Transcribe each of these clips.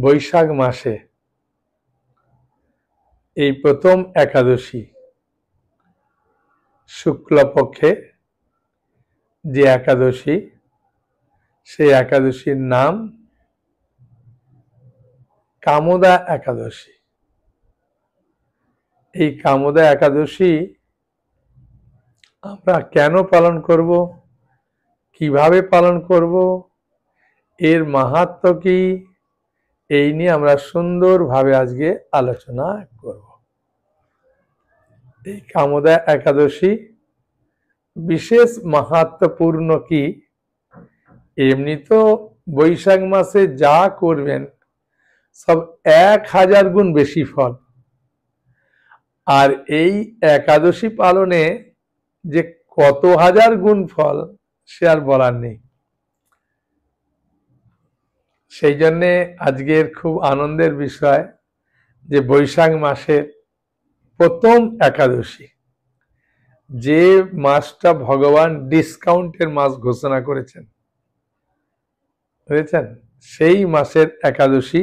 বৈশাখ মাসে এই প্রথম একাদশী শুক্লপক্ষে যে একাদশী, সেই একাদশীর নাম কামোদা একাদশী। এই কামোদা একাদশী আমরা কেন পালন করব, কিভাবে পালন করব, এর মাহাত্ম্য কি, এই নিয়ে আমরা সুন্দরভাবে আজকে আলোচনা করব। এই কামোদা একাদশী বিশেষ মাহাত্ম্যপূর্ণ কি, এমনি তো বৈশাখ মাসে যা করবেন সব 1000 গুণ বেশি ফল, আর এই একাদশী পালনে যে কত হাজার গুণ ফল সে আর বলার নেই। সেই জন্যে আজকের খুব আনন্দের বিষয় যে বৈশাখ মাসের প্রথম একাদশী, যে মাসটা ভগবান ডিসকাউন্টের মাস ঘোষণা করেছেন, বুঝেছেন, সেই মাসের একাদশী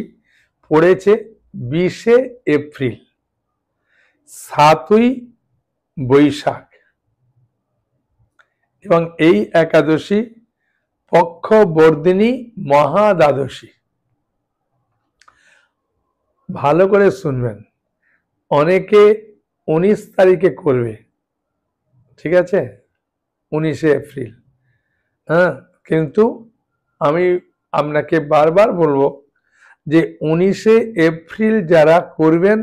পড়েছে 20শে এপ্রিল, 7ই বৈশাখ, এবং এই একাদশী পক্ষবর্ধিনী মহাদ্বাদশী। ভালো করে শুনবেন, অনেকে 19 তারিখে করবে, ঠিক আছে, 19শে এপ্রিল, কিন্তু আমি আপনাকে বারবার বলবো যে 19শে এপ্রিল যারা করবেন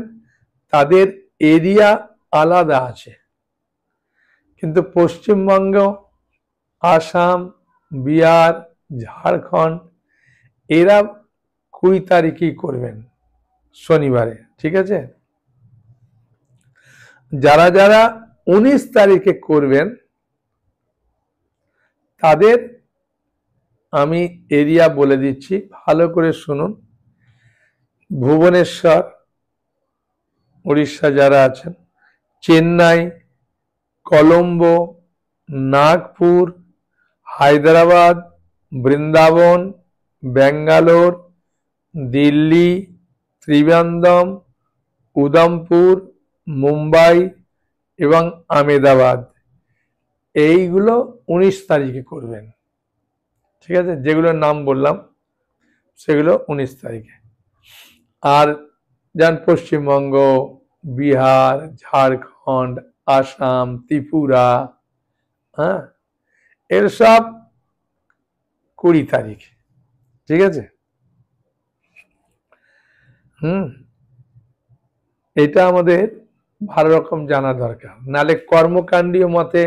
তাদের এরিয়া আলাদা আছে, কিন্তু পশ্চিমবঙ্গ, আসাম, বিহার, ঝাড়খণ্ড এরা 20 তারিখেই করবেন, শনিবারে, ঠিক আছে। যারা যারা 19 তারিখে করবেন তাদের আমি এরিয়া বলে দিচ্ছি, ভালো করে শুনুন। ভুবনেশ্বর, উড়িষ্যা যারা আছেন, চেন্নাই, কলম্বো, নাগপুর, হায়দ্রাবাদ, বৃন্দাবন, ব্যাঙ্গালোর, দিল্লি, ত্রিবান্দ্রম, উদমপুর, মুম্বাই এবং আহমেদাবাদ, এইগুলো 19 তারিখে করবেন, ঠিক আছে। যেগুলোর নাম বললাম সেগুলো 19 তারিখে। আর যান পশ্চিমবঙ্গ, বিহার, ঝাড়খণ্ড, আসাম, ত্রিপুরা, এর সব 20 তারিখ, ঠিক আছে। এটা আমাদের ভালো রকম জানা দরকার, নালে কর্মকাণ্ডীয় মতে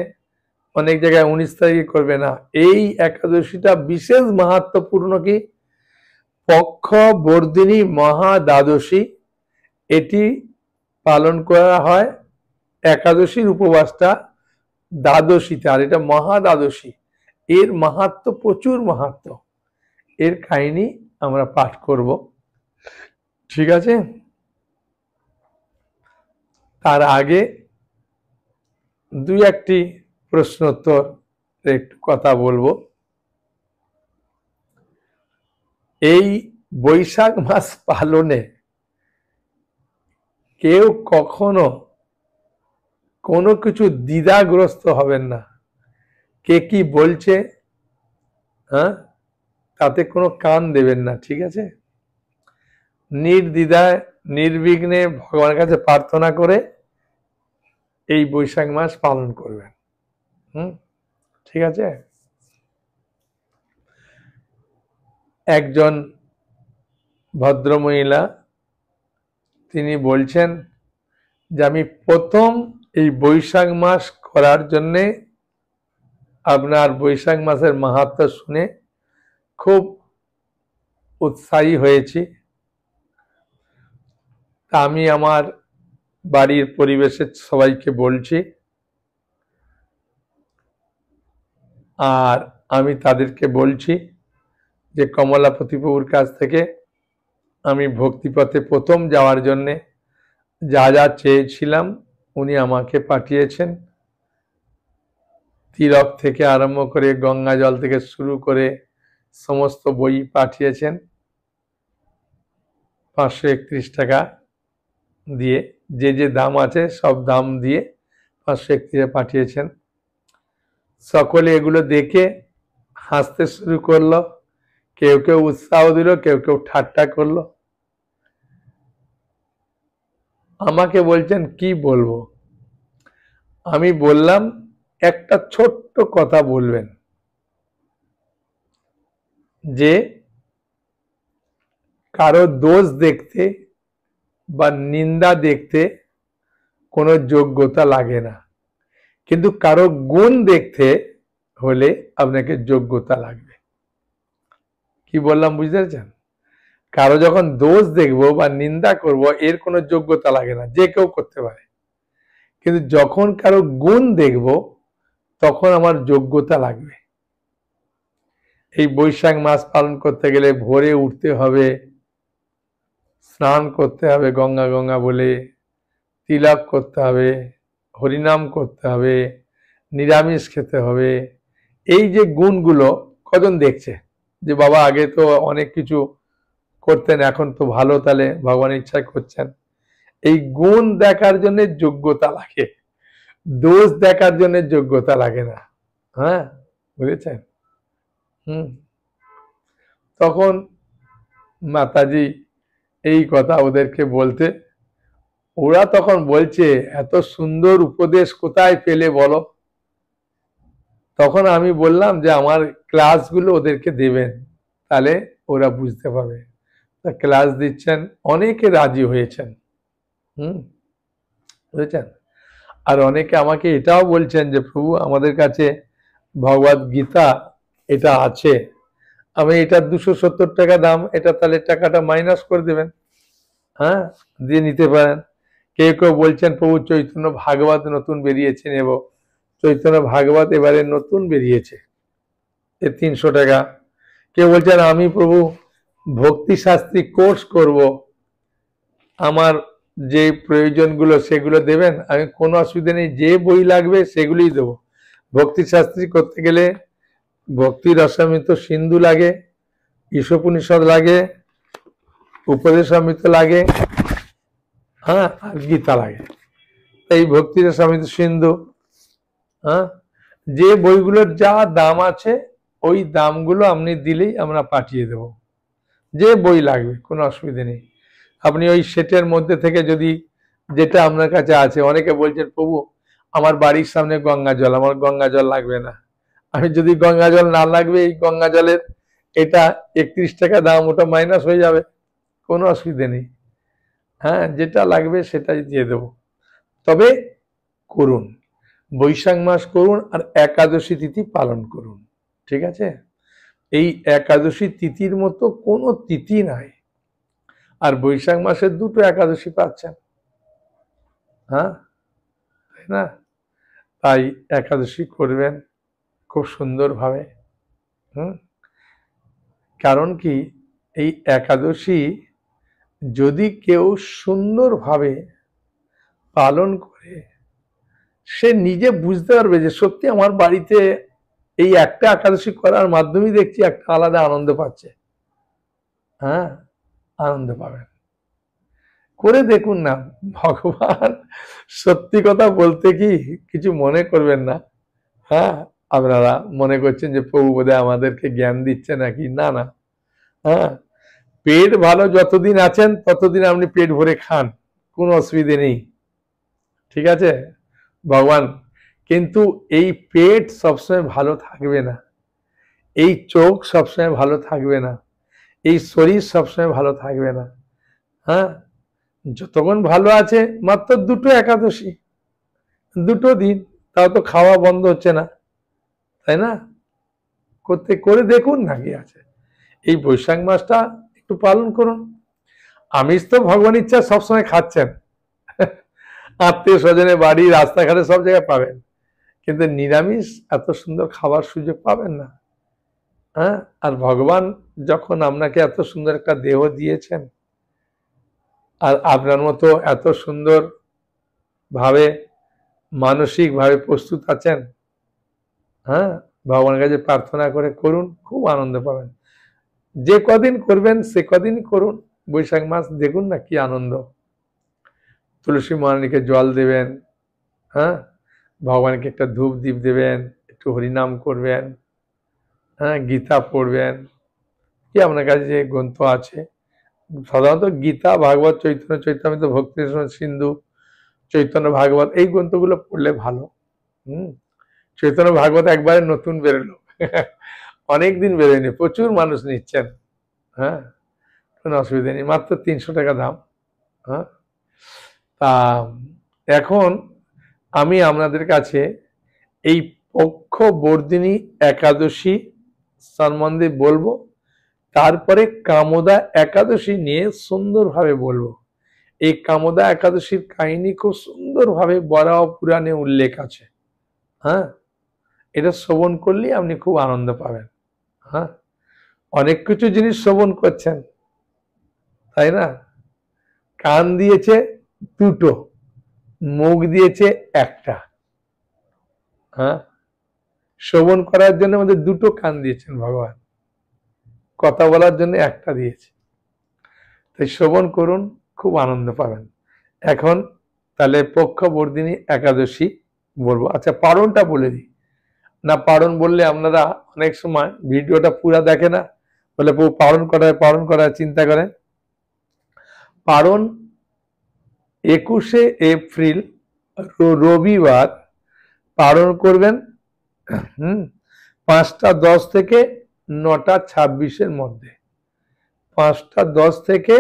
অনেক জায়গায় 19 তারিখে করবে না। এই একাদশীটা বিশেষ মাহাত্ম্যপূর্ণ কি, পক্ষবর্ধিনী মহাদ্বাদশী, এটি পালন করা হয় একাদশীর উপবাসটা দ্বাদশীতে, আর এটা মহাদ্বাদশী, এর মাহাত্ম্য প্রচুর মাহাত্ম্য, এর কাহিনী আমরা পাঠ করব, ঠিক আছে। তার আগে 2-1টি প্রশ্নোত্তর একটু কথা বলবো। এই বৈশাখ মাস পালনে কেউ কখনো কোনো কিছু দ্বিধাগ্রস্ত হবেন না, কে কি বলছে তাতে কোনো কান দেবেন না, ঠিক আছে। নির্দ্বিধায় নির্বিঘ্নে ভগবানের কাছে প্রার্থনা করে এই বৈশাখ মাস পালন করবেন, ঠিক আছে। একজন ভদ্রমহিলা তিনি বলছেন যে আমি প্রথম এই বৈশাখ মাস করার জন্যে আপনার বৈশাখ মাসের মাহাত্ম্য শুনে খুব উৎসাহী হয়েছি। তা আমি আমার বাড়ির পরিবেশের সবাইকে বলছি, আর আমি তাদেরকে বলছি যে কমলাপতি প্রভুর কাছ থেকে আমি ভক্তিপথে প্রথম যাওয়ার জন্যে যা যা চেয়েছিলাম উনি আমাকে পাঠিয়েছেন। তিলক থেকে আরম্ভ করে গঙ্গা জল থেকে শুরু করে সমস্ত বই পাঠিয়েছেন। 531 টাকা দিয়ে, যে যে দাম আছে সব দাম দিয়ে 531 পাঠিয়েছেন। সকলে এগুলো দেখে হাসতে শুরু করলো, কেউ কেউ উৎসাহ দিল, কেউ কেউ ঠাট্টা করলো। আমাকে বলছেন কি বলবো। আমি বললাম একটা ছোট্ট কথা বলবেন, যে কারো দোষ দেখতে বা নিন্দা দেখতে কোনো যোগ্যতা লাগে না, কিন্তু কারো গুণ দেখতে হলে আপনাকে যোগ্যতা লাগবে। কি বললাম বুঝতে পারছেন? কারো যখন দোষ দেখবো বা নিন্দা করব, এর কোনো যোগ্যতা লাগে না, যে কেউ করতে পারে। কিন্তু যখন কারো গুণ দেখব, তখন আমার যোগ্যতা লাগবে। এই বৈশাখ মাস পালন করতে গেলে ভোরে উঠতে হবে, স্নান করতে হবে গঙ্গা গঙ্গা বলে, তিলক করতে হবে, হরিনাম করতে হবে, নিরামিষ খেতে হবে। এই যে গুণগুলো কজন দেখছে যে বাবা আগে তো অনেক কিছু করতেন, এখন তো ভালো, তাহলে ভগবানের ইচ্ছায় করছেন। এই গুণ দেখার জন্য যোগ্যতা লাগে, দোষ দেখার জন্য যোগ্যতা লাগে না। হ্যাঁ, বুঝেছেন? তখন মাতাজি এই কথা ওদেরকে বলতে, ওরা তখন বলছে এত সুন্দর উপদেশ কোথায় পেলে বলো। তখন আমি বললাম যে আমার ক্লাসগুলো ওদেরকে দেবেন, তাহলে ওরা বুঝতে পারবে। তা ক্লাস দিচ্ছেন, অনেকে রাজি হয়েছেন। বুঝেছেন? আর অনেকে আমাকে এটাও বলছেন যে প্রভু আমাদের কাছে ভগবদ গীতা এটা আছে, আমি এটা 270 টাকা দাম, এটা তাহলে টাকাটা মাইনাস করে দেবেন, হ্যাঁ, দিয়ে নিতে পারেন। কেউ কেউ বলছেন প্রভু চৈতন্য ভাগবত নতুন বেরিয়েছে, নেব। চৈতন্য ভাগবত এবারে নতুন বেরিয়েছে, 300 টাকা। কেউ বলছেন আমি প্রভু ভক্তি শাস্ত্রী কোর্স করব, আমার যে প্রয়োজনগুলো সেগুলো দেবেন, আমি কোনো অসুবিধা নেই, যে বই লাগবে সেগুলোই দেবো। ভক্তি শাস্ত্রী করতে গেলে ভক্তি রসামৃত সিন্ধু লাগে, ঈশোপনিষদ লাগে, উপদেশামৃত লাগে, হ্যাঁ, আর গীতা লাগে। এই ভক্তি রসামৃত সিন্ধু, হ্যাঁ, যে বইগুলোর যা দাম আছে ওই দামগুলো আপনি দিলেই আমরা পাঠিয়ে দেব। যে বই লাগবে কোনো অসুবিধা নেই। আপনি ওই সেটের মধ্যে থেকে যদি যেটা আপনার কাছে আছে, অনেকে বলছেন প্রভু আমার বাড়ির সামনে গঙ্গা জল, আমার গঙ্গা জল লাগবে না। আমি যদি গঙ্গা জল না লাগবে, এই গঙ্গা জলের এটা 31 টাকা দাম, ওটা মাইনাস হয়ে যাবে, কোনো অসুবিধা নেই। হ্যাঁ, যেটা লাগবে সেটাই দিয়ে দেব। তবে করুন, বৈশাখ মাস করুন, আর একাদশী তিথি পালন করুন, ঠিক আছে? এই একাদশী তিথির মতো কোনো তিথি নাই। আর বৈশাখ মাসের 2টো একাদশী পাচ্ছেন, হ্যাঁ, তাই না? তাই একাদশী করবেন খুব সুন্দরভাবে। কারণ কি, এই একাদশী যদি কেউ সুন্দরভাবে পালন করে, সে নিজে বুঝতে পারবে যে সত্যি আমার বাড়িতে এই একটা একাদশী করার মাধ্যমেই দেখছি একটা আলাদা আনন্দ পাচ্ছে। হ্যাঁ, আনন্দ পাবেন, করে দেখুন না। ভগবান সত্যি কথা বলতে কি কিছু মনে করবেন না। হ্যাঁ, আপনারা মনে করছেন যে প্রভু বোধহয় আমাদেরকে জ্ঞান দিচ্ছে নাকি, না না। হ্যাঁ, পেট ভালো যতদিন আছেন ততদিন আপনি পেট ভরে খান, কোনো অসুবিধে নেই, ঠিক আছে? ভগবান, কিন্তু এই পেট সবসময় ভালো থাকবে না, এই চোখ সবসময় ভালো থাকবে না, এই শরীর সবসময় ভালো থাকবে না। হ্যাঁ, যতক্ষণ ভালো আছে, মাত্র 2টো একাদশী, 2টো দিন, তাও তো খাওয়া বন্ধ হচ্ছে না, তাই না? করে দেখুন না কি আছে। এই বৈশাখ মাসটা একটু পালন করুন। আমিষ তো ভগবান ইচ্ছা সবসময় খাচ্ছেন, আত্মীয় স্বজনের বাড়ি, রাস্তাঘাটে সব জায়গায় পাবেন, কিন্তু নিরামিষ এত সুন্দর খাবার সুযোগ পাবেন না। হ্যাঁ, আর ভগবান যখন আপনাকে এত সুন্দর একটা দেহ দিয়েছেন, আর আপনার মতো এত সুন্দর ভাবে মানসিক ভাবে প্রস্তুত আছেন, হ্যাঁ, ভগবানের কাছে প্রার্থনা করে করুন, খুব আনন্দ পাবেন। যে কদিন করবেন সে কদিনই করুন, বৈশাখ মাস দেখুন না কি আনন্দ। তুলসী মহারানীকে জল দেবেন, হ্যাঁ, ভগবানকে একটা ধূপ দীপ দেবেন, একটু হরিনাম করবেন, হ্যাঁ, গীতা পড়বেন। কি আপনার কাছে যে গ্রন্থ আছে, সাধারণত গীতা, ভাগবত, চৈতন্য চৈতামৃত, ভক্তি সিন্ধু, চৈতন্য ভাগবত, এই গ্রন্থগুলো পড়লে ভালো। চৈতন্য ভাগবত একবারে নতুন বেরোলো, অনেকদিন বেরোয়নি, প্রচুর মানুষ নিচ্ছেন। হ্যাঁ, কোনো অসুবিধা নেই, মাত্র 300 টাকা দাম। হ্যাঁ, তা এখন আমি আপনাদের কাছে এই পক্ষ বর্ধিনী একাদশী সম্বন্ধে বলবো, তারপরে কামদা একাদশী নিয়ে সুন্দরভাবে বলবো। এই কামদা একাদশীর কাহিনী খুব সুন্দরভাবে বরাহ পুরাণে উল্লেখ আছে। হ্যাঁ, এটা শ্রবণ করলেই আপনি খুব আনন্দ পাবেন। হ্যাঁ, অনেক কিছু জিনিস শ্রবণ করছেন, তাই না? কান দিয়েছে দুটো, মুখ দিয়েছে একটা। হ্যাঁ, শ্রবণ করার জন্য আমাদের দুটো কান দিয়েছেন ভগবান, কথা বলার জন্য একটা দিয়েছে। তাই শ্রবণ করুন, খুব আনন্দ পাবেন। এখন তাহলে পক্ষবর্ধিনী একাদশী বলবো। আচ্ছা, পারণটা বলে দিই না, পারণ বললে আপনারা অনেক সময় ভিডিওটা পুরা দেখে না, বলে পারণ করার চিন্তা করেন। পারণ 21শে এপ্রিল রবিবার পালন করবেন 5টা 10 থেকে 9টা 26-এর মধ্যে। 5টা 10 থেকে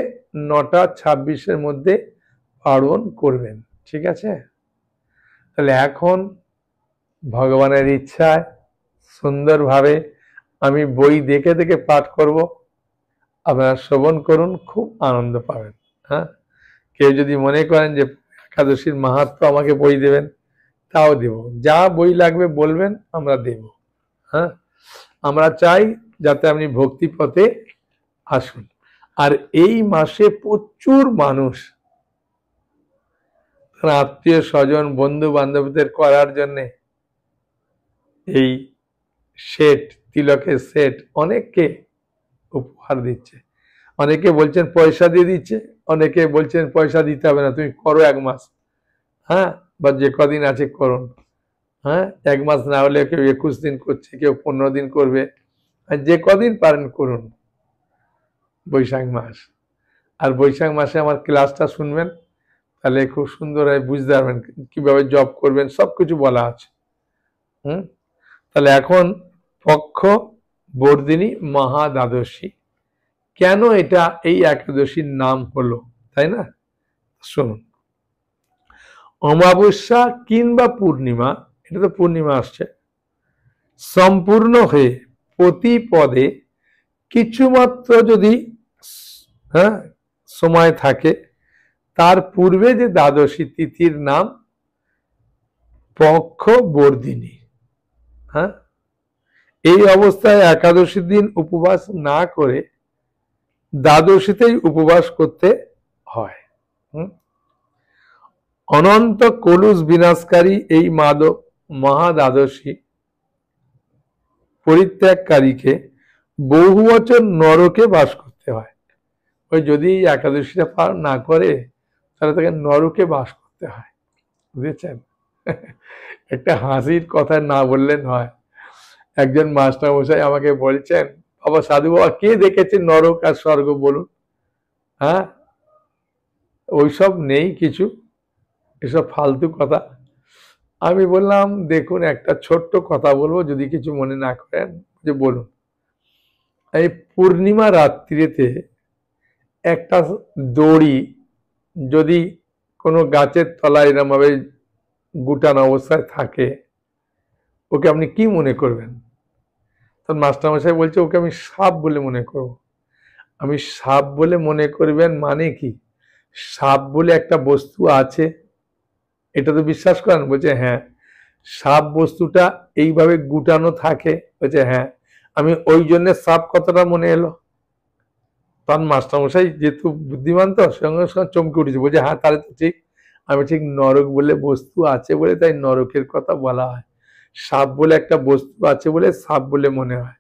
9টা 26-এর মধ্যে পালন করবেন, ঠিক আছে? তাহলে এখন ভগবানের ইচ্ছায় সুন্দরভাবে আমি বই দেখে দেখে পাঠ করব, আপনারা শ্রবণ করুন, খুব আনন্দ পাবেন। হ্যাঁ, কেউ যদি মনে করেন যে একাদশীর মাহাত্ম্য আমাকে বই দেবেন, তাও দেব, যা বই লাগবে বলবেন, আমরা দেব। হ্যাঁ, আমরা চাই যাতে আপনি ভক্তি পথে আসুন। আর এই মাসে প্রচুর মানুষ আত্মীয় স্বজন বন্ধু বান্ধবদের করার জন্য এই সেট, তিলকের সেট অনেককে উপহার দিচ্ছে। অনেকে বলছেন পয়সা দিয়ে দিচ্ছে, অনেকে বলছেন পয়সা দিতে হবে না, তুমি করো 1 মাস। হ্যাঁ, বা যে কদিন আছে করুন। হ্যাঁ, 1 মাস না হলে কেউ 21 দিন করছে, কেউ 15 দিন করবে, আর যে কদিন পারেন করুন বৈশাখ মাস। আর বৈশাখ মাসে আমার ক্লাসটা শুনবেন, তাহলে খুব সুন্দর হয়, বুঝতে পারবেন কিভাবে জব করবেন, সবকিছু বলা আছে। তাহলে এখন পক্ষ বর্ধিনী মহাদ্বাদশী, কেন এটা এই একাদশীর নাম হলো, তাই না? শুনুন, অমাবস্যা কিংবা পূর্ণিমা, এটা তো পূর্ণিমা আসছে, সম্পূর্ণ হয়ে প্রতি পদে কিছুমাত্র যদি সময় থাকে, তার পূর্বে যে দ্বাদশী তিথির নাম পক্ষ বর্ধিনী। হ্যাঁ, এই অবস্থায় একাদশীর দিন উপবাস না করে দ্বাদশীতেই উপবাস করতে হয়। অনন্ত কলুষ বিনাশকারী এই মহাদ্বাদশী পরিত্যাগকারীকে বহু বছর নরকে বাস করতে হয়। ওই যদি একাদশীটা পার না করে, তাহলে তাকে নরকে বাস করতে হয়, বুঝেছেন? একটা হাসির কথা না বললে নয়। একজন মাস্টারমশাই আমাকে বলছেন, বাবা সাধু বাবা, কে দেখেছে নরক আর স্বর্গ বলুন? হ্যাঁ, ওইসব নেই কিছু, এসব ফালতু কথা। আমি বললাম, দেখুন একটা ছোট্ট কথা বলবো, যদি কিছু মনে না করেন, যে বলুন। এই পূর্ণিমা রাত্রিতে একটা দড়ি যদি কোনো গাছের তলায় এরকম ভাবে গুটানো অবস্থায় থাকে, ওকে আপনি কি মনে করবেন? তখন মাস্টারমশাই বলছে, ওকে আমি সাপ বলে মনে করব। আমি সাপ বলে মনে করবেন মানে কি? সাপ বলে একটা বস্তু আছে, এটা তো বিশ্বাস করেন? বলছে হ্যাঁ। সাপ বস্তুটা এইভাবে গুটানো থাকে? বলছে হ্যাঁ। আমি ওই জন্য সাপ কথাটা মনে এলো। তখন মাস্টারমশাই যেহেতু বুদ্ধিমান, তো সঙ্গে সঙ্গে চমকে উঠেছে, বলছে হ্যাঁ, তাহলে তো ঠিক। আমি ঠিক নরক বলে বস্তু আছে বলে তাই নরকের কথা বলা হয়, সাপ বলে একটা বস্তু আছে বলে সাপ বলে মনে হয়।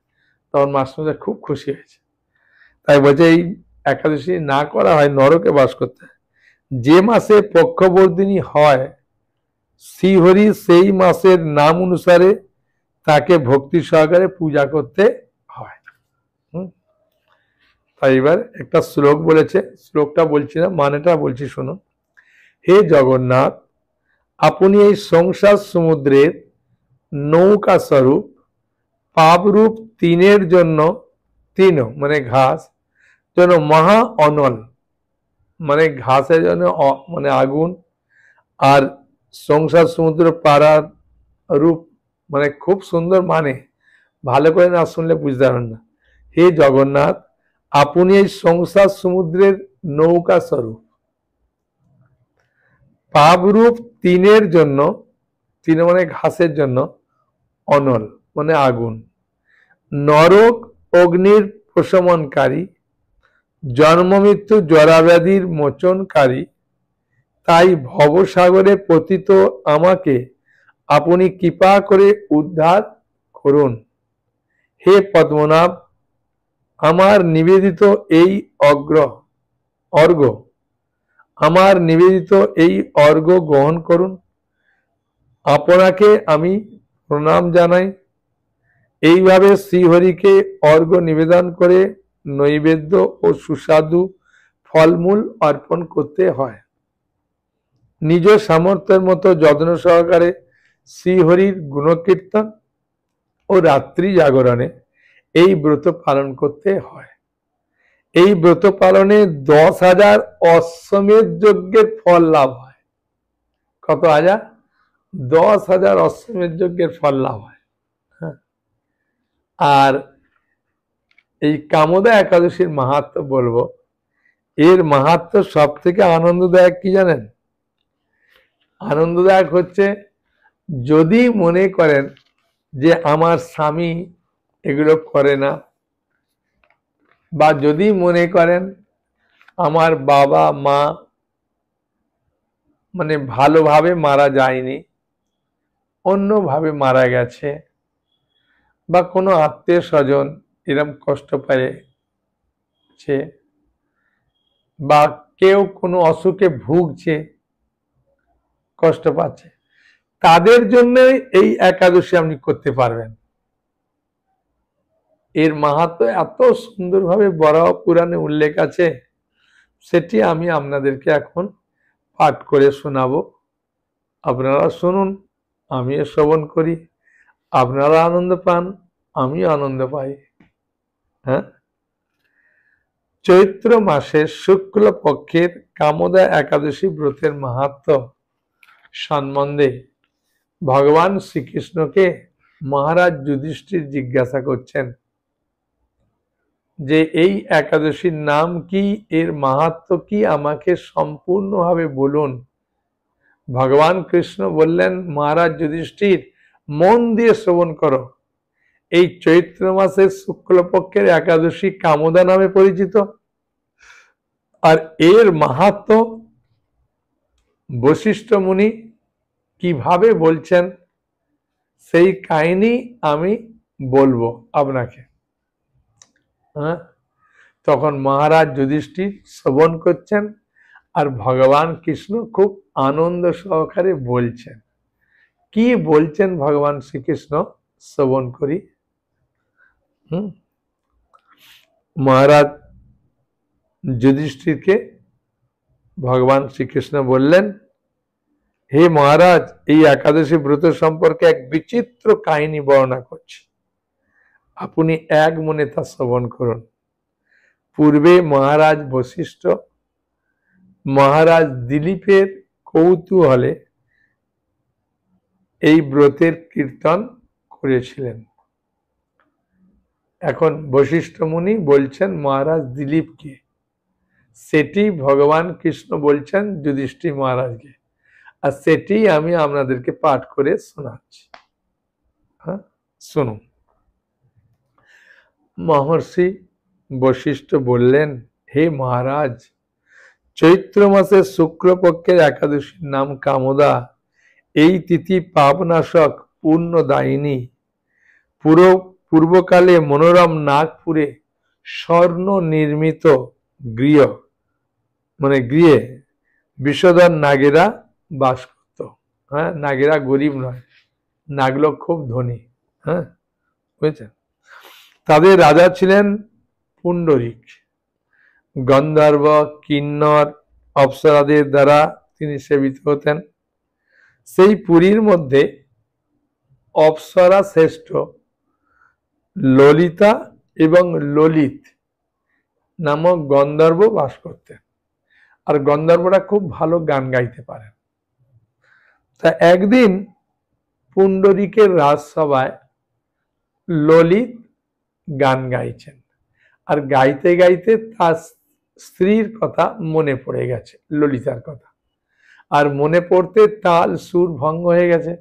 তখন মাস্টারমশাই খুব খুশি হয়েছে। তাই বলছে এই একাদশী না করা হয় নরকে বাস করতে হয়। যে মাসে পক্ষবর্ধিনী হয় শ্রীহরি সেই মাসের নাম অনুসারে তাকে ভক্তি সহকারে পূজা করতে হয়। তাই এবার একটা শ্লোক বলেছে, শ্লোকটা বলছি না, মানেটা বলছি শুনুন। হে জগন্নাথ, আপনি এই সংসার সমুদ্রের নৌকা স্বরূপ পাপরূপ তিনের জন্য, তিন মানে ঘাস, জন্য মহা অনল মানে ঘাসের জন্য মানে আগুন, আর সংসার সমুদ্র পাড়ার রূপ মানে খুব সুন্দর, মানে ভালো করে না শুনলে বুঝতে পারবেন না। হে জগন্নাথ, আপনি এই সংসার সমুদ্রের নৌকা স্বরূপ পাপরূপ তিনের জন্য, তিন মানে ঘাসের জন্য, অনল মানে আগুন, নরক অগ্নির প্রশমনকারী, জন্ম মৃত্যু জরাব্যাধির মোচনকারী, তাই ভবসাগরে পতিত আমাকে আপনি কৃপা করে উদ্ধার করুন। হে পদ্মনাভ, আমার নিবেদিত এই অর্ঘ্য, আমার নিবেদিত এই অর্ঘ্য গ্রহণ করুন। আপনাকে আমি প্রণাম জানাই। এইভাবে শ্রীহরিকে অর্ঘ্য নিবেদন করে নৈবেদ্য ও সুস্বাদু ফলমূল অর্পণ করতে হয়। নিজ সামর্থ্যের মতো যত্ন সহকারে শ্রীহরির গুণকীর্তন ও রাত্রি জাগরণে এই ব্রত পালন করতে হয়। এই ব্রত পালনে 10,000 অশ্বমেধ যজ্ঞের ফল লাভ হয়। কত হাজার? 10,000 অশ্বমেধ যজ্ঞের ফল লাভ হয়। আর এই কামদা একাদশীর মাহাত্ম্য বলবো, এর মাহাত্ম্য সব থেকে আনন্দদায়ক কি জানেন? আনন্দদায়ক হচ্ছে যদি মনে করেন যে আমার স্বামী এগুলো করে না, বা যদি মনে করেন আমার বাবা মা মানে ভালোভাবে মারা যায়নি, অন্যভাবে মারা গেছে, বা কোনো আত্মীয় স্বজন এরম কষ্ট পেয়েছে, বা কেউ কোনো অসুখে ভুগছে, কষ্ট পাচ্ছে, তাদের জন্য এই একাদশী আপনি করতে পারবেন। এর মাহাত্ম্য এত সুন্দরভাবে বড় পুরাণে উল্লেখ আছে, সেটি আমি আপনাদেরকে এখন পাঠ করে শোনাবো। আপনারা শুনুন, আমিও শ্রবণ করি, আপনারা আনন্দ পান, আমিও আনন্দ পাই। হ্যাঁ, চৈত্র মাসের শুক্ল পক্ষের কামদা একাদশী ব্রতের মাহাত্ম্য সম্বন্ধে ভগবান শ্রীকৃষ্ণকে মহারাজ যুধিষ্ঠির জিজ্ঞাসা করছেন যে এই একাদশীর নাম কি, এর মাহাত্ম্য কি, আমাকে সম্পূর্ণভাবে বলুন। ভগবান কৃষ্ণ বললেন, মহারাজ যুধিষ্ঠির মন দিয়ে শ্রবণ করো। এই চৈত্র মাসের শুক্লপক্ষের একাদশী কামদা নামে পরিচিত, আর এর মাহাত্ম্য বশিষ্ঠ মুনি কিভাবে বলছেন সেই কাহিনী আমি বলবো আপনাকে। তখন মহারাজ যুধিষ্ঠির শ্রবণ করছেন, আর ভগবান কৃষ্ণ খুব আনন্দ সহকারে বলছেন। কি বলছেন ভগবান শ্রীকৃষ্ণ শ্রবণ করি। মহারাজ যুধিষ্ঠিরকে ভগবান শ্রীকৃষ্ণ বললেন, হে মহারাজ, এই একাদশী ব্রত সম্পর্কে এক বিচিত্র কাহিনী বর্ণনা করছি, আপনি এক মনে তা শ্রবণ করুন। পূর্বে মহারাজ বশিষ্ঠ মহারাজ দিলীপের কৌতূহলে এই ব্রতের কীর্তন করেছিলেন। এখন বশিষ্ঠ মুনি বলছেন মহারাজ দিলীপকে, সেটি ভগবান কৃষ্ণ বলছেন যুধিষ্ঠির মহারাজকে, আর সেটি আমি আপনাদেরকে পাঠ করে শোনাচ্ছি। হ্যাঁ, শুনুন। মহর্ষি বশিষ্ঠ বললেন, হে মহারাজ, চৈত্র মাসের শুক্লপক্ষের একাদশীর নাম কামদা। এই তিথি পাপনাশক, পুণ্যদায়িনী। পূর্বকালে মনোরম নাগপুরে স্বর্ণ নির্মিত গৃহ মানে গৃহে বিষধর নাগেরা বাস করত। হ্যাঁ, নাগেরা গরিব নয়, নাগলোক খুব ধনী। হ্যাঁ, বুঝেছেন। তাদের রাজা ছিলেন পুণ্ডরিক। গন্ধর্ব, কিন্নর, অপ্সরাদের দ্বারা তিনি সেবিত হতেন। সেই পুরীর মধ্যে অপ্সরা শ্রেষ্ঠ ললিতা এবং ললিত নামক গন্ধর্ব বাস করতেন। আর গন্ধর্বরা খুব ভালো গান গাইতে পারেন। তা একদিন পুণ্ডরিকের রাজসভায় ললিত গান গাইছেন, আর গাইতে গাইতে তার স্ত্রীর কথা মনে পড়ে গেছে, ললিতার কথা। আর মনে পড়তে তাল সুর ভঙ্গ হয়ে গেছে।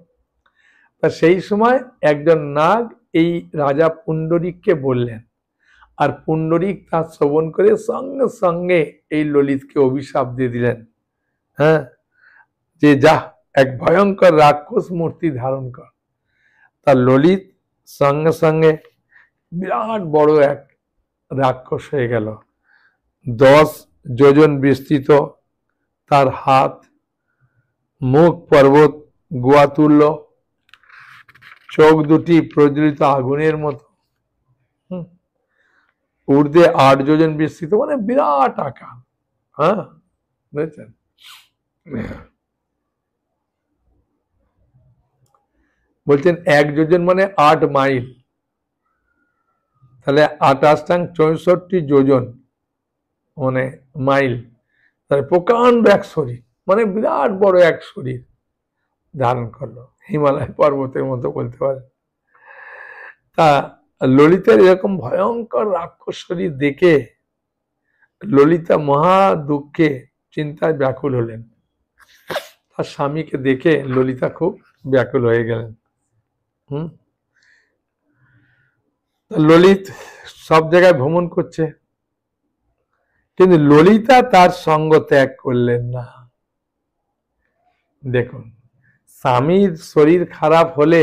তা সেই সময় একজন নাগ এই রাজা পুণ্ডরিককে বললেন, আর পুণ্ডরিক তা শ্রবণ করে সঙ্গে সঙ্গে এই ললিতকে অভিশাপ দিয়ে দিলেন। হ্যাঁ, যে যা এক ভয়ঙ্কর রাক্ষস মূর্তি ধারণ কর। তা ললিত সঙ্গে সঙ্গে বিরাট বড় এক রাক্ষস হয়ে গেল। 10 যোজন বিস্তৃত তার হাত, মুখ পর্বত গোয়া তুল্য, চোখ দুটি প্রজ্বলিত আগুনের মতো, ঊর্ধ্বে 8 যোজন বিস্তৃত, মানে বিরাট আকার। হ্যাঁ, বুঝেছেন। বলছেন 1 যোজন মানে 8 মাইল, তাহলে 28 যোজন মানে মাইল, তাহলে প্রকাণ্ড এক শরীর, মানে বিরাট বড় এক শরীর ধারণ করলো, হিমালয় পর্বতের মতো বলতে পারে। তা ললিতার এরকম ভয়ঙ্কর রাক্ষস শরীর দেখে ললিতা মহা দুঃখে চিন্তায় ব্যাকুল হলেন। তার স্বামীকে দেখে ললিতা খুব ব্যাকুল হয়ে গেলেন। ললিত সব জায়গায় ভ্রমণ করছে, কিন্তু ললিতা তার সঙ্গ ত্যাগ করলেন না। দেখুন, স্বামীর শরীর খারাপ হলে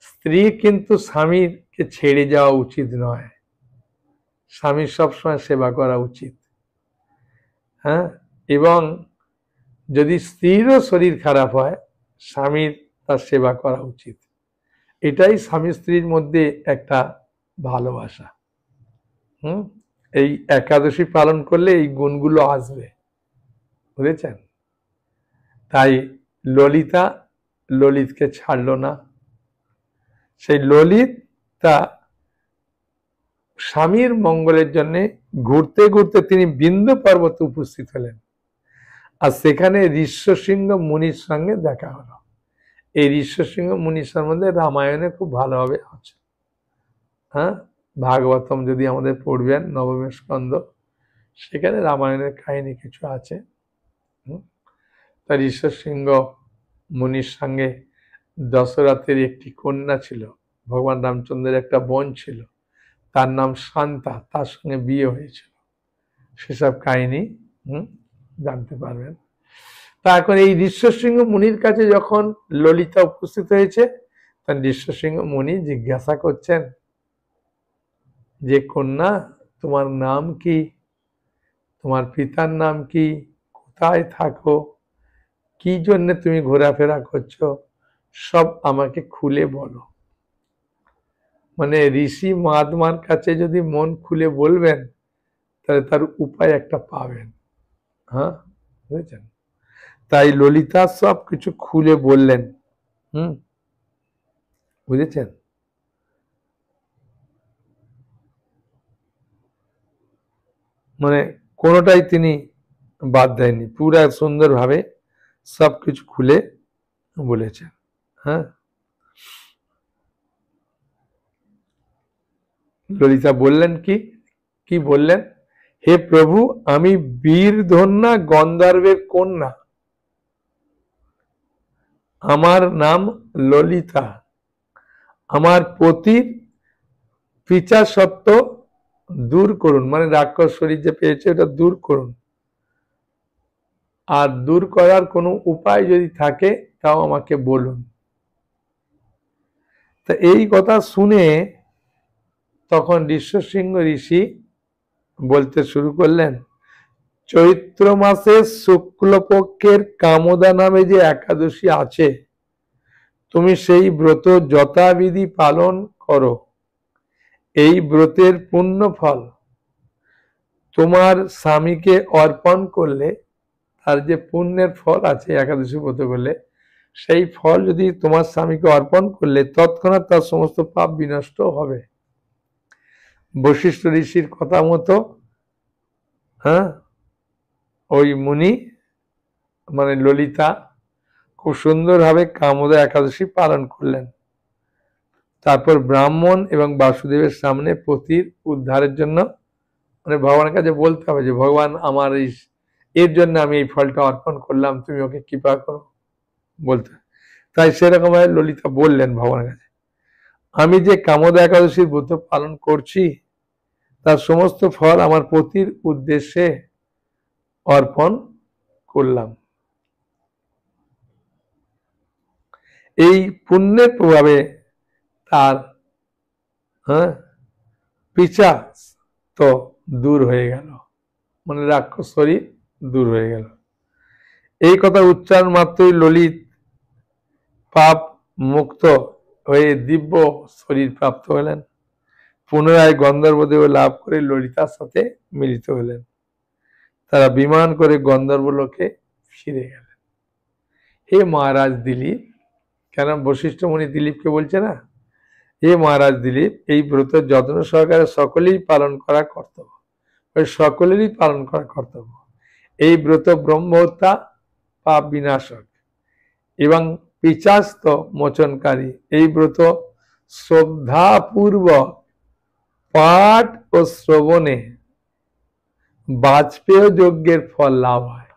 স্ত্রী কিন্তু স্বামীকে ছেড়ে যাওয়া উচিত নয়, স্বামীর সবসময় সেবা করা উচিত। হ্যাঁ, এবং যদি স্ত্রীরও শরীর খারাপ হয়, স্বামীর তার সেবা করা উচিত। এটাই স্বামী স্ত্রীর মধ্যে একটা ভালোবাসা। এই একাদশী পালন করলে এই গুণগুলো আসবে, বুঝেছেন। তাই ললিতা ললিতকে ছাড়লো না। সেই ললিত তা স্বামীর মঙ্গলের জন্য ঘুরতে ঘুরতে তিনি বিন্দু পর্বতে উপস্থিত হলেন, আর সেখানে ঋষ্যশৃঙ্গ মুনির সঙ্গে দেখা হলো। এই ঋষ্যশৃঙ্গ মুনির সম্বন্ধে রামায়ণে খুব ভালোভাবে আছে। হ্যাঁ, ভাগবতম যদি আমাদের পড়বেন, নবম স্কন্ধ, সেখানে রামায়ণের কাহিনী কিছু আছে। তার ঋষ্যশৃঙ্গ মুনির সঙ্গে দশরথের একটি কন্যা ছিল, ভগবান রামচন্দ্রের একটা বোন ছিল, তার নাম শান্তা, তার সঙ্গে বিয়ে হয়েছিল। সেসব কাহিনী জানতে পারবেন। তা এখন এই ঋষ্যশৃঙ্গ মুনির কাছে যখন ললিতা উপস্থিত হয়েছে, তখন ঋষ্যশৃঙ্গ মুনি জিজ্ঞাসা করছেন যে, কন্যা, তোমার নাম কি, তোমার পিতার নাম কি, কোথায় থাকো, কি জন্য তুমি ঘোরাফেরা করছো, সব আমাকে খুলে বলো। মানে ঋষি মহাত্মার কাছে যদি মন খুলে বলবেন, তাহলে তার উপায় একটা পাবেন। হ্যাঁ, বুঝেছেন। তাই ললিতা সব কিছু খুলে বললেন। বুঝেছেন। মানে কোনোটাই তিনি বাদ দেয়নি, পুরা সুন্দরভাবে সবকিছু খুলে বলেছেন। হ্যাঁ, ললিতা বললেন কি বললেন, হে প্রভু, আমি বীরধন্যা গন্ধর্বের কন্যা, আমার নাম ললিতা, আমার পতির পিচাসত্ব দূর করুন, মানে রাক্ষস শরীর যে পেয়েছে ওটা দূর করুন, আর দূর করার কোনো উপায় যদি থাকে তাও আমাকে বলুন। তা এই কথা শুনে তখন ঋষ্যশৃঙ্গ ঋষি বলতে শুরু করলেন, চৈত্র মাসের শুক্লপক্ষের কামদা নামে যে একাদশী আছে, তুমি সেই ব্রত যথাবিধি পালন করো। এই ব্রতের পুণ্য ফল তোমার স্বামীকে অর্পণ করলে, তার যে পুণ্যের ফল আছে একাদশী ব্রত করলে, সেই ফল যদি তোমার স্বামীকে অর্পণ করলে তৎক্ষণাৎ তার সমস্ত পাপ বিনষ্ট হবে। বশিষ্ঠ ঋষির কথা মতো ওই মুনি মানে ললিতা খুব সুন্দরভাবে কামদা একাদশী পালন করলেন। তারপর ব্রাহ্মণ এবং বাসুদেবের সামনে পতির উদ্ধারের জন্য মানে ভগবানের কাছে বলতে হবে যে ভগবান আমার এর জন্য আমি এই ফলটা অর্পণ করলাম, তুমি ওকে কৃপা করো বলতে। তাই সেরকম ভাবে ললিতা বললেন ভগবানের কাছে, আমি যে কামদা একাদশীর ব্রত পালন করছি তার সমস্ত ফল আমার পতির উদ্দেশ্যে অর্পণ করলাম। এই পুণ্যের প্রভাবে তার পিশাচ তো দূর হয়ে গেল, মানে রাক্ষস শরীর দূর হয়ে গেল। এই কথা উচ্চারণ মাত্রই ললিত পাপ মুক্ত হয়ে দিব্য শরীর প্রাপ্ত হলেন। পুনরায় গন্ধর্বদেহ লাভ করে ললিতার সাথে মিলিত হলেন। তারা বিমান করে গন্ধর্বলোকে ফিরে গেলেন। হে মহারাজ দিলীপ, কেন বশিষ্ঠ মুনি দিলীপকে বলছে না, হে মহারাজ দিলীপ, এই ব্রত যত্ন সহকারে সকলেই পালন করা কর্তব্য, সকলেরই পালন করা কর্তব্য। এই ব্রত ব্রহ্মহত্যা, পাপ বিনাশক এবং পিশাচ মোচনকারী। এই ব্রত শ্রদ্ধাপূর্বক পাঠ ও শ্রবণে বাজপেয় যজ্ঞের ফল লাভ হয়।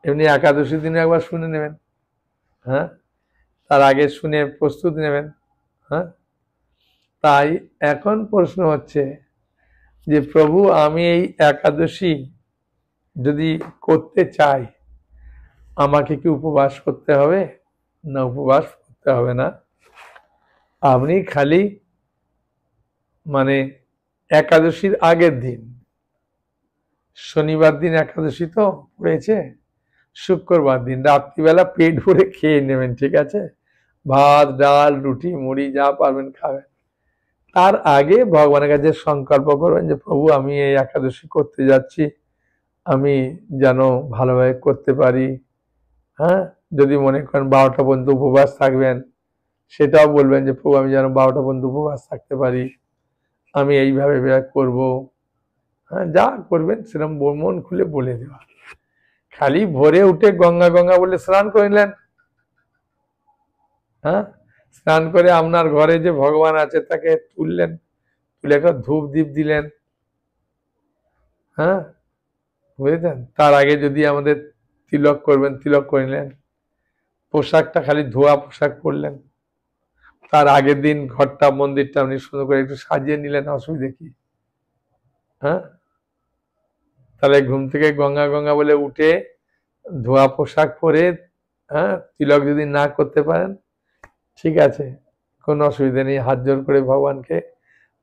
এমনি একাদশী দিনে একবার শুনে নেবেন, তার আগে শুনে প্রস্তুতি নেবেন। তাই এখন প্রশ্ন হচ্ছে যে প্রভু, আমি এই একাদশী যদি করতে চাই আমাকে কি উপবাস করতে হবে না উপবাস করতে হবে না? আপনি খালি মানে একাদশীর আগের দিন, শনিবার দিন একাদশী তো পড়েছে, শুক্রবার দিন রাত্রিবেলা পেট ভরে খেয়ে নেবেন, ঠিক আছে? ভাত ডাল রুটি মুড়ি যা পারবেন খাবেন। তার আগে ভগবানের কাছে সংকল্প করবেন যে প্রভু, আমি এই একাদশী করতে যাচ্ছি, আমি যেন ভালোভাবে করতে পারি। যদি মনে করেন 12টা পর্যন্ত উপবাস থাকবেন, সেটাও বলবেন যে প্রভু, আমি যেন 12টা পর্যন্ত উপবাস থাকতে পারি, আমি এইভাবে করব। যা করবেন সেরকম মন খুলে বলে দেওয়া। খালি ভোরে উঠে গঙ্গা গঙ্গা বলে স্নান করলেন, স্নান করে আপনার ঘরে যে ভগবান আছে তাকে তুললেন, তুলে একটা ধূপ দ্বীপ দিলেন, বুঝলেন? তার আগে যদি আমাদের তিলক করবেন, তিলক করলেন, পোশাকটা খালি ধোয়া পোশাক পরলেন। তার আগের দিন ঘরটা মন্দিরটা আপনি সুন্দর করে একটু সাজিয়ে নিলেন, অসুবিধে কি? তাহলে ঘুম থেকে গঙ্গা গঙ্গা বলে উঠে ধোয়া পোশাক পরে তিলক যদি না করতে পারেন ঠিক আছে, কোনো অসুবিধা নেই। হাত জোর করে ভগবানকে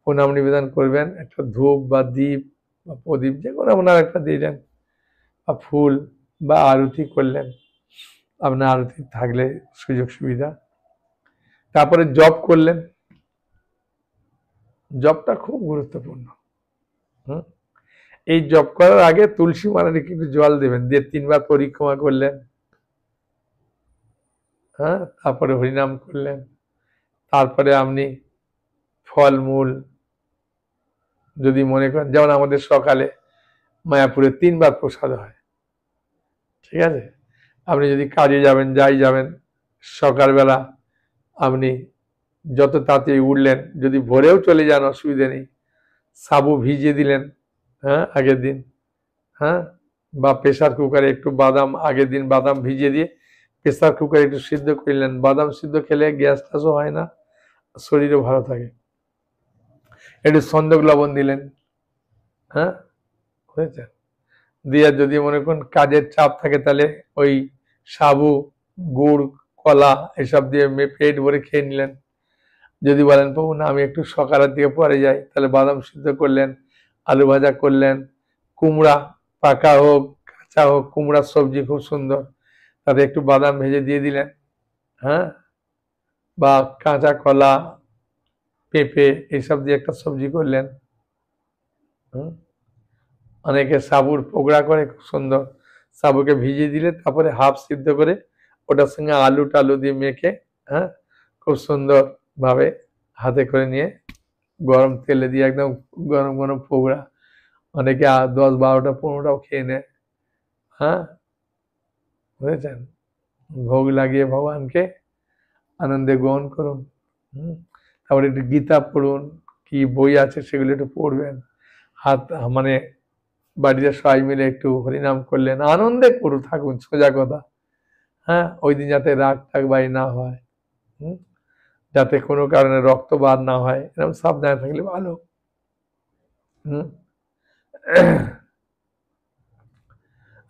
প্রণাম নিবেদন করবেন, একটা ধূপ বা দীপ বা প্রদীপ যে কোনো আপনার একটা দিলেন, বা ফুল বা আরতি করলেন, আপনার আরতি থাকলে সুযোগ সুবিধা। তারপরে জপ করলেন, জপটা খুব গুরুত্বপূর্ণ। এই জপ করার আগে তুলসী মালা রেখে একটু জল দেবেন, দিয়ে 3 বার পরিক্রমা করলেন, তারপরে হরিনাম করলেন। তারপরে আপনি ফলমূল যদি মনে করেন, যেমন আমাদের সকালে মায়াপুরে 3 বার প্রসাদ হয়, ঠিক আছে? আপনি যদি কাজে যাবেন, যাই যাবেন, সকালবেলা আপনি যত তাড়াতাড়ি উঠলেন, যদি ভোরেও চলে যান অসুবিধে নেই, সাবু ভিজিয়ে দিলেন আগের দিন, বা প্রেসার কুকারে একটু বাদাম, আগের দিন বাদাম ভিজিয়ে দিয়ে প্রেসার কুকারে একটু সিদ্ধ করলেন। বাদাম সিদ্ধ খেলে গ্যাস ট্যাসও হয় না, শরীরও ভালো থাকে। একটু সন্দক লবণ দিলেন, বুঝেছেন? দিয়ে যদি মনে করেন কাজের চাপ থাকে, তাহলে ওই সাবু, গুড়, কলা এসব দিয়ে পেট ভরে খেয়ে নিলেন। যদি বলেন প্রভু না, আমি একটু সকালের দিকে পরে যাই, তাহলে বাদাম সিদ্ধ করলেন, আলু ভাজা করলেন, কুমড়া পাকা হোক কাঁচা হোক কুমড়ার সবজি খুব সুন্দর, তাতে একটু বাদাম ভেজে দিয়ে দিলেন, হ্যাঁ, বা কাঁচা কলা পেঁপে এইসব দিয়ে একটা সবজি করলেন। অনেকে সাবুর পকোড়া করে খুব সুন্দর, সাবুকে ভিজিয়ে দিলে তারপরে হাফ সিদ্ধ করে ওটার সঙ্গে আলু টালু দিয়ে মেখে, হ্যাঁ, খুব সুন্দর ভাবে হাতে করে নিয়ে গরম তেলে দিয়ে একদম গরম গরম পকোড়া, অনেকে 10, 12টা 15টাও খেয়ে নেয়, হ্যাঁ, বুঝেছেন। ভোগ লাগিয়ে ভগবানকে আনন্দে গ্রহণ করুন। তারপরে একটু গীতা পড়ুন, কি বই আছে সেগুলো একটু পড়বেন, হাত মানে বাড়িতে সবাই মিলে একটু হরিনাম করলেন, আনন্দে করু থাকুন, সোজা কথা। হ্যাঁ, ওই দিন যাতে রাগ টাগ বাই না হয়, যাতে কোনো কারণে রক্তবাদ না হয়, এরকম সাবধানে থাকলে ভালো।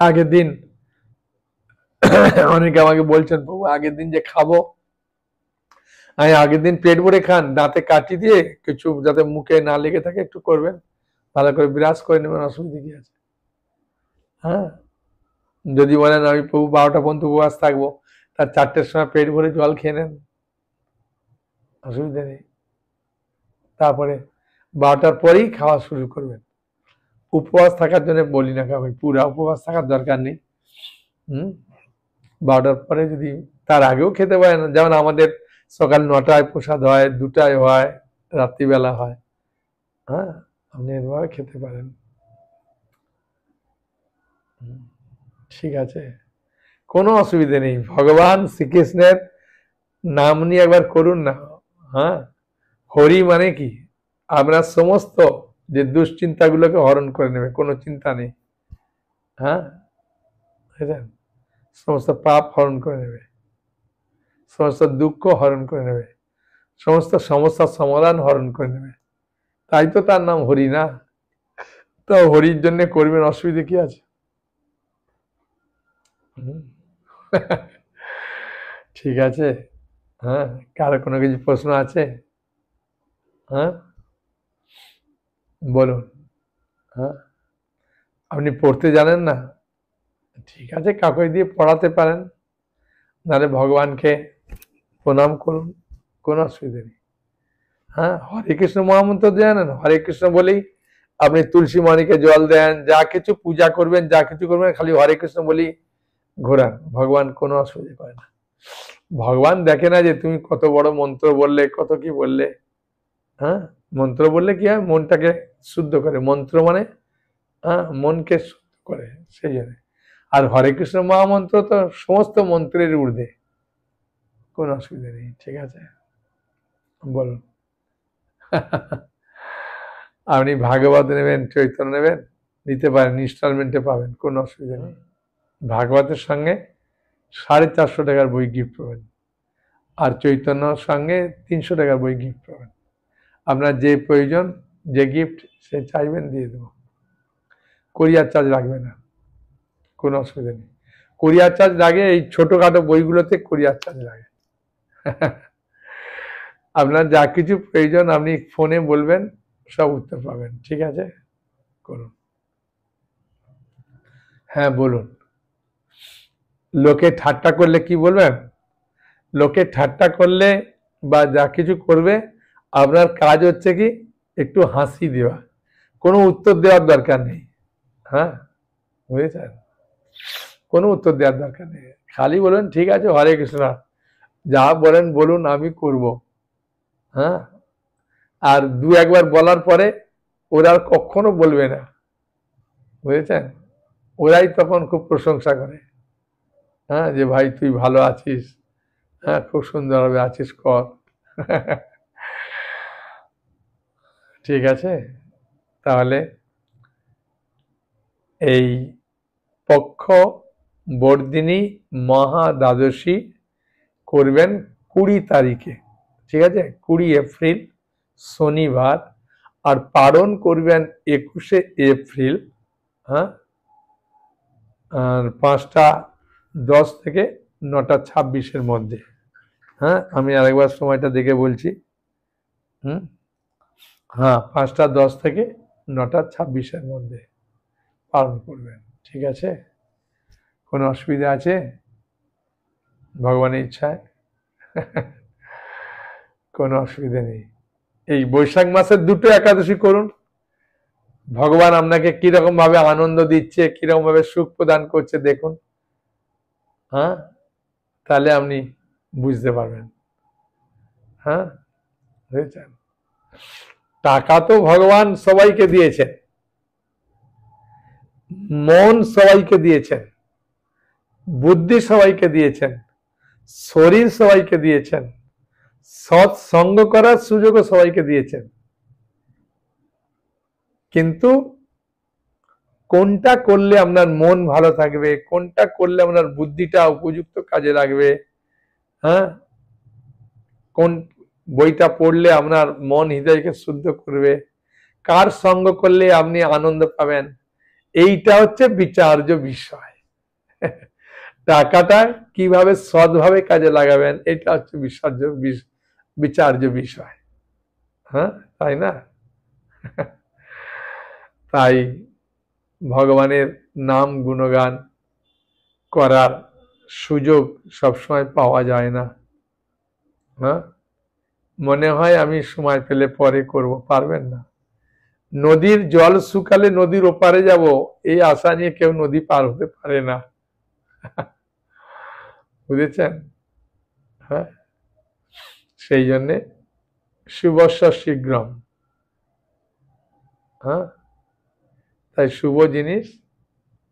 আগের দিন অনেকে আমাকে বলছেন প্রভু আগের দিন যে খাবো, আমি আগের দিন পেট ভরে খান, দাঁতে কাটি দিয়ে কিছু যাতে মুখে না লেগে থাকে একটু করবেন, ভালো করে বিরাজ করে নেবেন, অসুবিধা কি আছে। হ্যাঁ, যদি বলেন আমি প্রভু 12টা পর্যন্ত উপবাস থাকবো, তার 4টের সময় পেট ভরে জল খেয়ে নেন, অসুবিধা নেই। তারপরে 12টার পরেই খাওয়া শুরু করবেন। উপবাস থাকার জন্য বলি না, কাউকে পুরা উপবাস থাকার দরকার নেই। 12টার পরে যদি তার আগেও খেতে পারেন, যেমন আমাদের সকাল 9টায় প্রসাদ হয়, 2টায় হয়, রাত্রিবেলা হয়, হ্যাঁ, আপনি এভাবে খেতে পারেন। ঠিক আছে, কোনো অসুবিধা নেই। ভগবান শ্রীকৃষ্ণের নাম নিয়ে একবার করুন না। হ্যাঁ, হরি মানে কি আপনার সমস্ত যে দুশ্চিন্তাগুলোকে হরণ করে নেবে, কোনো চিন্তা নেই। হ্যাঁ, বুঝলেন, সমস্ত পাপ হরণ করে নেবে, সমস্ত দুঃখ হরণ করে নেবে, সমস্ত সমস্যার সমাধান হরণ করে নেবে। তাই তো তার নাম হরি না। তো হরির জন্য করবেন, অসুবিধা কি আছে। ঠিক আছে। হ্যাঁ, কারো কোনো কিছু প্রশ্ন আছে? হ্যাঁ, বলুন। হ্যাঁ, আপনি পড়তে জানেন না, ঠিক আছে, কাউকে দিয়ে পড়াতে পারেন, নাহলে ভগবানকে প্রণাম করুন, কোনো অসুবিধা নেই। হ্যাঁ, হরে কৃষ্ণ মহামন্ত্র জানেন, হরে কৃষ্ণ বলেই আপনি তুলসী মণিকে জল দেন, যা কিছু পূজা করবেন, যা কিছু করবেন, খালি হরে কৃষ্ণ বলেই ঘোরান, ভগবান কোনো অসুবিধা করে না। ভগবান দেখে না যে তুমি কত বড় মন্ত্র বললে, কত কি বললে। হ্যাঁ, মন্ত্র বললে কি হয়, মনটাকে শুদ্ধ করে, মন্ত্র মানে হ্যাঁ মনকে শুদ্ধ করে, সেই জন্য। আর হরে কৃষ্ণ মহামন্ত্র তো সমস্ত মন্ত্রের ঊর্ধ্বে, কোনো অসুবিধা নেই। ঠিক আছে, বলুন। আপনি ভাগবত নেবেন, চৈতন্য নেবেন, নিতে পারেন, ইনস্টলমেন্টে পাবেন, কোনো অসুবিধা নেই। ভাগবতের সঙ্গে 450 টাকার বই গিফট পাবেন, আর চৈতন্যর সঙ্গে 300 টাকার বই গিফট পাবেন। আপনার যে প্রয়োজন, যে গিফট সে চাইবেন দিয়ে দেবো, কোরিয়ার চার্জ লাগবে না, কোনো অসুবিধা নেই। কোরিয়ার চার্জ লাগে এই ছোটখাটো বইগুলোতে, কোরিয়ার চার্জ লাগে। আপনার যা কিছু প্রয়োজন আপনি ফোনে বলবেন, সব উত্তর পাবেন। ঠিক আছে, করুন। হ্যাঁ, বলুন। লোকে ঠাট্টা করলে কি বলবেন? লোকে ঠাট্টা করলে বা যা কিছু করবে, আপনার কাজ হচ্ছে কি একটু হাসি দেওয়া, কোনো উত্তর দেওয়ার দরকার নেই। হ্যাঁ, বুঝেছেন, কোনো উত্তর দেওয়ার দরকার নেই, খালি বলুন ঠিক আছে হরে কৃষ্ণ, যা বলেন বলুন, আমি করব। হ্যাঁ, আর 2-1বার বলার পরে ওরা আর কখনো বলবে না, বুঝেছেন, ওরাই তখন খুব প্রশংসা করে। হ্যাঁ, যে ভাই তুই ভালো আছিস, হ্যাঁ, খুব সুন্দরভাবে আছিস, কর। ঠিক আছে, তাহলে এই পক্ষ বর্দিনী মহা দ্বাদশী করবেন 20 তারিখে, ঠিক আছে, 20 এপ্রিল শনিবার, আর পালন করবেন 21 এপ্রিল। হ্যাঁ, আর 5টা 10 থেকে 9টা 26-এর মধ্যে। হ্যাঁ, আমি আরেকবার সময়টা দেখে বলছি। হ্যাঁ, 5টা 10 থেকে 9:26 মধ্যে পালন করবেন। ঠিক আছে? কোনো অসুবিধা আছে ভগবানের ইচ্ছায়? কোনো অসুবিধা নেই। এই বৈশাখ মাসের 2টো একাদশী করুন। ভগবান আপনাকে কিরকম ভাবে আনন্দ দিচ্ছে, কিরকম ভাবে সুখ প্রদান করছে দেখুন। হ্যাঁ, তাহলে আপনি বুঝতে পারবেন। হ্যাঁ, বুঝেছেন? টাকা তো ভগবান সবাইকে দিয়েছেন, মন সবাইকে দিয়েছেন, বুদ্ধি সবাইকে দিয়েছেন, শরীর সবাইকে দিয়েছেন, সৎসঙ্গ করার সুযোগও সবাইকে দিয়েছেন। কিন্তু কোনটা করলে আপনার মন ভালো থাকবে, কোনটা করলে আপনার বুদ্ধিটা উপযুক্ত কাজে লাগবে, হ্যাঁ, কোন বইটা পড়লে আপনার মন হৃদয়কে শুদ্ধ করবে, কার সঙ্গ করলে আপনি আনন্দ পাবেন, এইটা হচ্ছে বিচার্য বিষয়। টাকাটা কিভাবে সৎভাবে কাজে লাগাবেন, এটা হচ্ছে বিচার্য বিষয়। হ্যাঁ, তাই না? তাই ভগবানের নাম গুণগান করার সুযোগ সবসময় পাওয়া যায় না। হ্যাঁ, মনে হয় আমি সময় পেলে পরে করব, পারবেন না। নদীর জল শুকালে নদীর ওপারে যাব, এই আশা নিয়ে কেউ নদী পার হতে পারে না। বুঝেছেন? হ্যাঁ, সেই জন্যে শুভস্য শীঘ্রম। হ্যাঁ, তাই শুভ জিনিস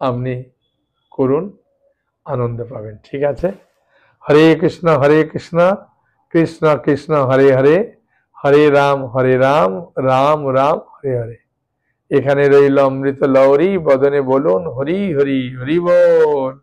আপনি করুন, আনন্দ পাবেন। ঠিক আছে? হরে কৃষ্ণ কৃষ্ণ কৃষ্ণ হরে হরে, হরে রাম রাম রাম হরে হরে। এখানে রইল অমৃত লহরী, বদনে বলুন হরি হরি, হরি বল।